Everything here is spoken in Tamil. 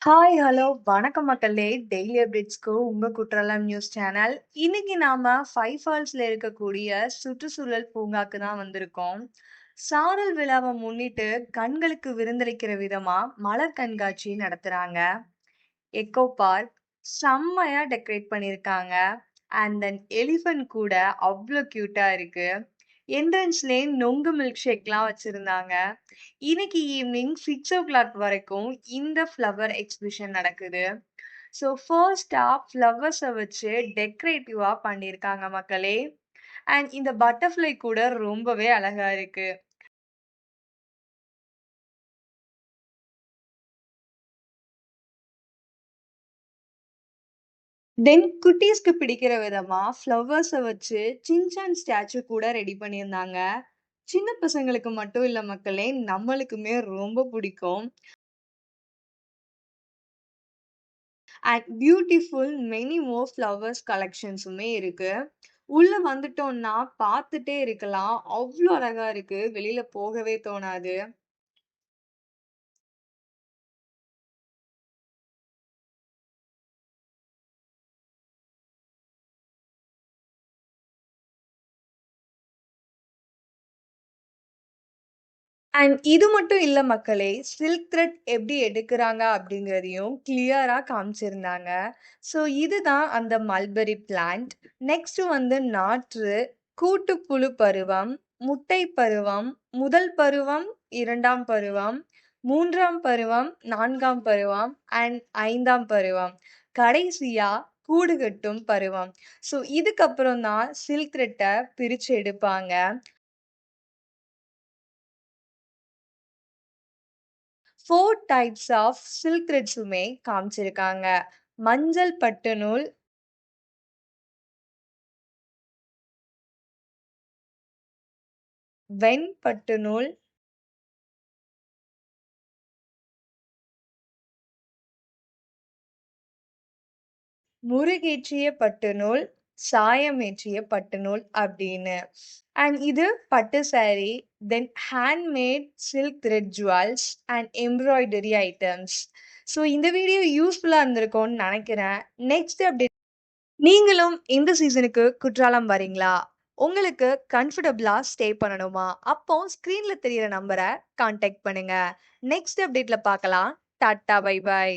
ஹாய், ஹலோ, வணக்கம் மக்களே! டெய்லி அப்டேட்ஸ்க்கு உங்க குற்றாலம் நியூஸ் சேனல். இன்னைக்கு நாம ஃபைவ் ஃபால்ஸ்ல இருக்கக்கூடிய சுற்றுச்சூழல் பூங்காக்கு தான் வந்திருக்கோம். சாரல் விழாவ முன்னிட்டு கண்களுக்கு விருந்தளிக்கிற விதமா மலர் கண்காட்சி நடத்துறாங்க. எக்கோ பார்க் செம்மையா டெக்கரேட் பண்ணியிருக்காங்க. அண்ட் தென் எலிஃபண்ட் கூட அவ்ளோ கியூட்டா இருக்கு. என்ட்ரன்ஸ்லயே நொங்கு மில்க் ஷேக்லாம் வச்சிருந்தாங்க. இன்னைக்கு ஈவினிங் 6:00 வரைக்கும் இந்த ஃப்ளவர் எக்ஸிபிஷன் நடக்குது. ஸோ ஃபர்ஸ்ட்டா ஃப்ளவர்ஸ வச்சு டெக்கரேட்டிவா பண்ணியிருக்காங்க மக்களே. அண்ட் இந்த பட்டர்ஃப்ளை கூட ரொம்பவே அழகா இருக்கு. தென் குட்டீஸ்க்கு பிடிக்கிற விதமா ஃப்ளவர்ஸ வச்சு சின்சான் ஸ்டாச்சு கூட ரெடி பண்ணியிருந்தாங்க. சின்ன பசங்களுக்கு மட்டும் இல்ல மக்களே, நம்மளுக்குமே ரொம்ப பிடிக்கும். And beautiful many more flowers கலெக்ஷன்ஸுமே இருக்கு. உள்ள வந்துட்டோம்னா பார்த்துட்டே இருக்கலாம். அவ்ளோ அழகா இருக்கு. வெளியில போகவே தோணாது. அண்ட் இது மட்டும் இல்ல மக்களே, சில்க் த்ரெட் எப்படி எடுக்குறாங்க அப்படிங்கிறதையும் கிளியரா காமிச்சிருந்தாங்க. ஸோ இதுதான் அந்த மல்பெரி பிளான்ட். நெக்ஸ்ட் வந்து நாற்று, கூட்டுப்புழு பருவம், முட்டை பருவம், முதல் பருவம், 2ஆம் பருவம், 3ஆம் பருவம், 4ஆம் பருவம் அண்ட் 5ஆம் பருவம். கடைசியா கூடு கட்டும் பருவம். ஸோ இதுக்கப்புறம் தான் சில்க் த்ரெட்ட பிரிச்சு எடுப்பாங்க. 4 டைப்ஸ் ஆஃப் சில்க் த்ரெட்ஸுமே காமிச்சிருக்காங்க. மஞ்சள் பட்டு நூல், வெண் பட்டு நூல், முருகேற்றிய பட்டு நூல், சாயமேற்றிய பட்டு நூல் அப்படின்னு. அண்ட் இது பட்டு sorry, then handmade silk thread jewels and embroidery items. So இந்த வீடியோ யூஸ்ஃபுல்லா இருந்திருக்கும்னு நெனைக்கிறேன். நெக்ஸ்ட் அப்டேட் நீங்களும் இந்த சீசனுக்கு குற்றாலம் வரீங்களா? உங்களுக்கு கம்ஃபர்டபுளா ஸ்டே பண்ணணுமா? அப்போ ஸ்க்ரீன்ல தெரியிற நம்பர கான்டாக்ட் பண்ணுங்க. நெக்ஸ்ட் அப்டேட்ல பார்க்கலாம். Tata bye by.